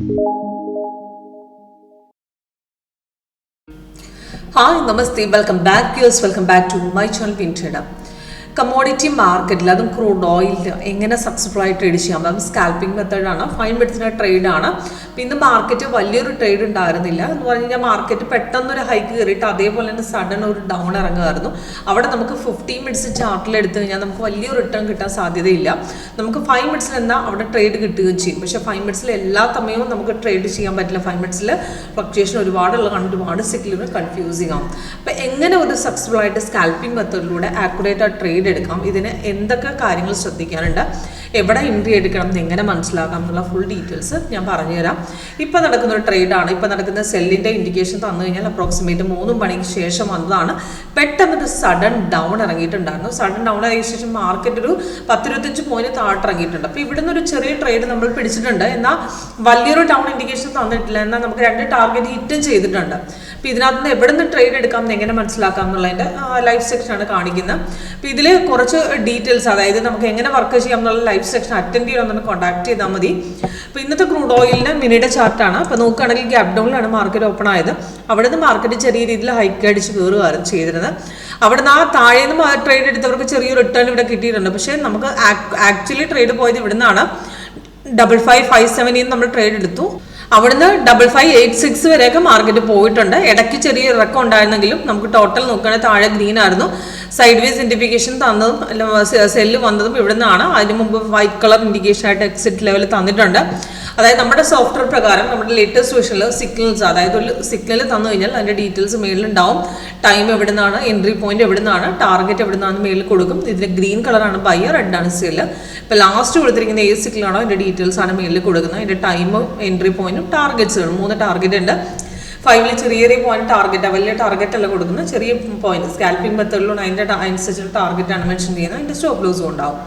Hi, Namaste, welcome back to my channel Pintrader. Commodity മാർക്കറ്റിൽ അതും crude oil എങ്ങനെ successful ആയി ട്രേഡ് ചെയ്യാം, അതും സ്കാൽപ്പിംഗ് മെത്തേഡാണ്, ഫൈൻ മെഡിസിൻ്റെ ട്രേഡാണ്. അപ്പോൾ ഇന്ന് മാർക്കറ്റ് വലിയൊരു ട്രേഡ് ഉണ്ടായിരുന്നില്ല എന്ന് പറഞ്ഞു കഴിഞ്ഞാൽ മാർക്കറ്റ് പെട്ടെന്നൊരു ഹൈക്ക് കയറിയിട്ട് അതേപോലെ തന്നെ സഡൻ ഒരു ഡൗൺ ഇറങ്ങുമായിരുന്നു. അവിടെ നമുക്ക് 15 മിനിറ്റ്സ് ചാർട്ടിൽ എടുത്തു കഴിഞ്ഞാൽ നമുക്ക് വലിയ റിട്ടേൺ കിട്ടാൻ സാധ്യതയില്ല. നമുക്ക് 5 മിനിറ്റ്സിൽ എന്നാൽ അവിടെ ട്രേഡ് കിട്ടുകയും ചെയ്യും. പക്ഷേ 5 മിനിറ്റ്സിൽ എല്ലാ സമയവും നമുക്ക് ട്രേഡ് ചെയ്യാൻ പറ്റില്ല. 5 മിനിറ്റ്സിൽ ഫ്ലക്ച്വേഷൻ ഒരുപാടുള്ള ഒരുപാട് സിക്കിളിന് കൺഫ്യൂസിങ് ആവും. അപ്പോൾ എങ്ങനെ ഒരു സക്സസ്ഫുൾ ആയിട്ട് സ്കാൽപ്പിംഗ് മെത്തേഡിലൂടെ ആക്യുറേറ്റ് ആ ട്രേഡ് എടുക്കാം, ഇതിന് എന്തൊക്കെ കാര്യങ്ങൾ ശ്രദ്ധിക്കാനുണ്ട്, എവിടെ എൻട്രി എടുക്കണം, എങ്ങനെ മനസ്സിലാക്കാം എന്നുള്ള ഫുൾ ഡീറ്റെയിൽസ് ഞാൻ പറഞ്ഞുതരാം. ഇപ്പോൾ നടക്കുന്ന ഒരു ട്രേഡാണ്. ഇപ്പോൾ നടക്കുന്ന സെല്ലിൻ്റെ ഇൻഡിക്കേഷൻ തന്നു കഴിഞ്ഞാൽ അപ്രോക്സിമേറ്റ് 3 മണിക്ക് ശേഷം വന്നതാണ്. പെട്ടെന്നൊരു സഡൻ ഡൗൺ ഇറങ്ങിയിട്ടുണ്ടായിരുന്നു. സഡൻ ഡൗൺ ആയ ശേഷം മാർക്കറ്റ് ഒരു 10-25 പോയിന്റ് താഴെ ഇറങ്ങിയിട്ടുണ്ട്. അപ്പോൾ ഇവിടുന്ന് ഒരു ചെറിയ ട്രേഡ് നമ്മൾ പിടിച്ചിട്ടുണ്ട്. എന്നാൽ വലിയൊരു ഡൗൺ ഇൻഡിക്കേഷൻ തന്നിട്ടില്ല. എന്നാൽ നമുക്ക് 2 ടാർഗറ്റ് ഹിറ്റും ചെയ്തിട്ടുണ്ട്. അപ്പോൾ ഇതിനകത്ത് നിന്ന് എവിടെ നിന്ന് ട്രേഡ് എടുക്കാം എന്ന് എങ്ങനെ മനസ്സിലാക്കാം എന്നുള്ളതിൻ്റെ ലൈവ് സെക്ഷനാണ് കാണിക്കുന്നത്. അപ്പോൾ ഇതിൽ കുറച്ച് ഡീറ്റെയിൽസ്, അതായത് നമുക്ക് എങ്ങനെ വർക്ക് ചെയ്യാം എന്നുള്ള ലൈവ് സെക്ഷൻ അറ്റൻഡ് ചെയ്യണമെന്ന് കോൺടാക്ട് ചെയ്താൽ മതി. അപ്പോൾ ഇന്നത്തെ ക്രൂഡ് ഓയിലിൻ്റെ മിനിയുടെ ചാർട്ടാണ്. അപ്പോൾ നോക്കുകയാണെങ്കിൽ ഗ്യാപ് ഡൗണിലാണ് മാർക്കറ്റ് ഓപ്പൺ ആയത്. അവിടെ നിന്ന് മാർക്കറ്റ് ചെറിയ രീതിയിൽ ഹൈക്ക് അടിച്ച് കയറുകയാണ് ചെയ്തിരുന്നത്. അവിടെ നിന്ന് ആ താഴെ നിന്ന് ട്രേഡ് എടുത്തവർക്ക് ചെറിയൊരു റിട്ടേൺ ഇവിടെ കിട്ടിയിട്ടുണ്ട്. പക്ഷേ നമുക്ക് ആക്ച്വലി ട്രേഡ് പോയത് ഇവിടെ നിന്നാണ്. 5557 നമ്മൾ ട്രേഡ് എടുത്തു. അവിടുന്ന് 5586 വരെയൊക്കെ മാർക്കറ്റ് പോയിട്ടുണ്ട്. ഇടയ്ക്ക് ചെറിയ ഇറക്കം ഉണ്ടായിരുന്നെങ്കിലും നമുക്ക് ടോട്ടൽ നോക്കുകയാണെങ്കിൽ താഴെ ഗ്രീൻ ആയിരുന്നു. സൈഡ് വേസ് ഇൻഡിക്കേഷൻ തന്നതും സെല്ല് വന്നതും ഇവിടെ നിന്നാണ്. അതിന് മുമ്പ് വൈറ്റ് കളർ ഇൻഡിക്കേഷൻ ആയിട്ട് എക്സിറ്റ് ലെവൽ തന്നിട്ടുണ്ട്. അതായത് നമ്മുടെ സോഫ്റ്റ്വെയർ പ്രകാരം നമ്മുടെ ലേറ്റസ്റ്റ് വേർഷനിൽ സിഗ്നൽസ്, അതായത് ഒരു സിഗ്നൽ തന്നു കഴിഞ്ഞാൽ അതിൻ്റെ ഡീറ്റെയിൽസ് മേളിലുണ്ടാവും. ടൈം എവിടെ നിന്നാണ്, എൻട്രി പോയിന്റ് എവിടെ നിന്നാണ്, ടാർഗറ്റ് എവിടെ നിന്നാണ് മേളിൽ കൊടുക്കും. ഇതിന് ഗ്രീൻ കളറാണ് ബൈ, റെഡാണ് സെല്ല്. ഇപ്പോൾ ലാസ്റ്റ് കൊടുത്തിരിക്കുന്ന ഏത് സിഗ്നലാണോ അതിൻ്റെ ഡീറ്റെയിൽസ് ആണ് മേളിൽ കൊടുക്കുന്നത്. അതിൻ്റെ ടൈമും എൻട്രി പോയിന്റും ടാർഗറ്റ്സുകളും 3 ടാർഗറ്റ് ഉണ്ട്. 5 ചെറിയ ചെറിയ പോയിന്റ് ടാർഗറ്റ്, വലിയ ടാർഗറ്റ് അല്ല കൊടുക്കുന്നത്, ചെറിയ പോയിന്റ് സ്കാൽപ്പിംഗ് മെത്തേഡിലുള്ള അതിൻ്റെ അനുസരിച്ചുള്ള ടാർഗറ്റാണ് മെൻഷൻ ചെയ്യുന്നത്. അതിൻ്റെ സ്റ്റോപ്പ് ലോസും ഉണ്ടാവും.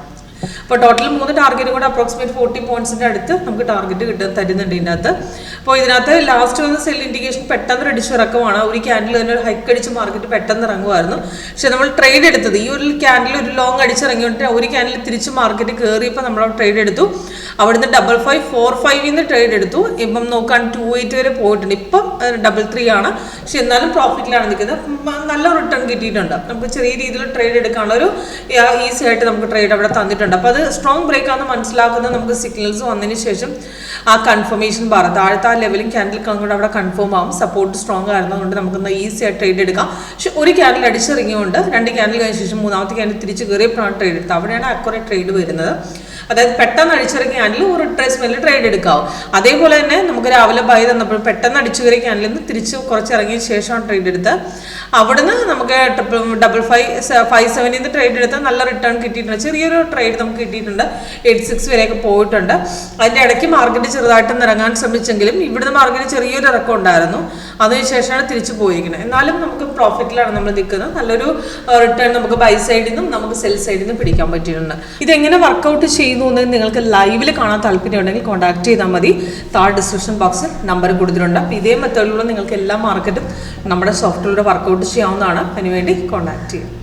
അപ്പോൾ ടോട്ടൽ 3 ടാർഗറ്റ് കൂടെ അപ്രോക്സിമേറ്റ് 40 പോയിന്റ്സിൻ്റെ അടുത്ത് നമുക്ക് ടാർഗറ്റ് തരുന്നുണ്ട് ഇതിനകത്ത്. അപ്പോൾ ഇതിനകത്ത് ലാസ്റ്റ് വന്ന സെൽ ഇൻഡിക്കേഷൻ പെട്ടെന്ന് അടിച്ചിറക്കമാണ്. ഒരു ക്യാൻഡിൽ തന്നെ ഒരു ഹൈക്ക് അടിച്ച് മാർക്കറ്റ് പെട്ടെന്ന് ഇറങ്ങുമായിരുന്നു. പക്ഷെ നമ്മൾ ട്രേഡ് എടുത്തത് ഈ ഒരു ക്യാൻഡിൽ ഒരു ലോങ് അടിച്ചിറങ്ങിയിട്ട് ഒരു ക്യാൻഡിൽ തിരിച്ച് മാർക്കറ്റ് കയറിയപ്പോൾ നമ്മൾ ട്രേഡ് എടുത്തു. അവിടുന്ന് 5545 ട്രേഡ് എടുത്തു. ഇപ്പം നോക്കാൻ 28 വരെ പോയിട്ടുണ്ട്. ഇപ്പം 33 ആണ്. പക്ഷെ എന്നാലും പ്രോഫിറ്റിലാണ് നിൽക്കുന്നത്. നല്ല റിട്ടേൺ കിട്ടിയിട്ടുണ്ട്. നമുക്ക് ചെറിയ രീതിയിൽ ട്രേഡ് എടുക്കാനുള്ള ഒരു ഈസി ആയിട്ട് നമുക്ക് ട്രേഡ് അവിടെ തന്നിട്ടുണ്ട്. അപ്പോൾ അത് സ്ട്രോങ് ബ്രേക്ക് ആണെന്ന് മനസ്സിലാക്കുന്നത് നമുക്ക് സിഗ്നൽസ് വന്നതിന് ശേഷം ആ കൺഫർമേഷൻ ബാർ താഴത്തെ ആ ലെവലും ക്യാൻഡിൽ കൂടെ അവിടെ കൺഫേം ആവും. സപ്പോർട്ട് സ്ട്രോങ് ആയിരുന്നതുകൊണ്ട് നമുക്ക് ഈസി ആയിട്ട് ട്രേഡ് എടുക്കാം. പക്ഷെ ഒരു ക്യാൻഡിൽ അടിച്ചിറങ്ങിയുകൊണ്ട് 2 ക്യാൻഡിൽ കഴിഞ്ഞ ശേഷം 3ാമത്തെ ക്യാൻഡിൽ തിരിച്ച് കയറിയപ്പോഴാണ് ട്രേഡ് എടുത്തത്. അവിടെയാണ് അക്യുറേറ്റ് ട്രേഡ് വരുന്നത്. അതായത് പെട്ടെന്ന് അടിച്ചിറങ്ങിയ ക്യാൻഡിൽ ഒരു ട്രേസ്മെന്റിൽ ട്രേഡ് എടുക്കാവും. അതേപോലെ തന്നെ നമുക്ക് രാവിലെ ബൈ തന്നപ്പോൾ പെട്ടെന്ന് അടിച്ചു കയറിയ ക്യാൻഡിൽ നിന്ന് തിരിച്ച് കുറച്ച് ഇറങ്ങിയ ശേഷമാണ് ട്രേഡ് എടുത്തത്. അവിടുന്ന് നമുക്ക് 5557 ട്രേഡ് എടുത്താൽ നല്ല റിട്ടേൺ കിട്ടിയിട്ടുണ്ട്. ചെറിയൊരു ട്രേഡ് നമുക്ക് കിട്ടിയിട്ടുണ്ട്. 86 വരെയൊക്കെ പോയിട്ടുണ്ട്. അതിൻ്റെ ഇടയ്ക്ക് മാർക്കറ്റ് ചെറുതായിട്ട് ഇറങ്ങാൻ ശ്രമിച്ചെങ്കിലും ഇവിടുന്ന് മാർക്കറ്റ് ചെറിയൊരു ഇറക്കം ഉണ്ടായിരുന്നു. അതിനുശേഷമാണ് തിരിച്ചു പോയിരിക്കുന്നത്. എന്നാലും നമുക്ക് പ്രോഫിറ്റിലാണ് നമ്മൾ നിൽക്കുന്നത്. നല്ലൊരു റിട്ടേൺ നമുക്ക് ബൈ സൈഡിൽ നിന്നും നമുക്ക് സെൽ സൈഡിൽ നിന്നും പിടിക്കാൻ പറ്റിയിട്ടുണ്ട്. ഇതെങ്ങനെ വർക്കൗട്ട് ചെയ്യുന്നു എന്ന് നിങ്ങൾക്ക് ലൈവിൽ കാണാൻ താല്പര്യം ഉണ്ടെങ്കിൽ കോൺടാക്ട് ചെയ്താൽ മതി. താഴെ ഡിസ്ക്രിപ്ഷൻ ബോക്സിൽ നമ്പർ കൊടുത്തിട്ടുണ്ട്. അപ്പോൾ ഇതേ മെത്തേഡിലൂടെ നിങ്ങൾക്ക് എല്ലാ മാർക്കറ്റും നമ്മുടെ സോഫ്റ്റ്വെയറിലൂടെ വർക്കൗട്ട് ചെയ്യാവുന്നതാണ്. അതിനുവേണ്ടി കോൺടാക്ട് ചെയ്യാം.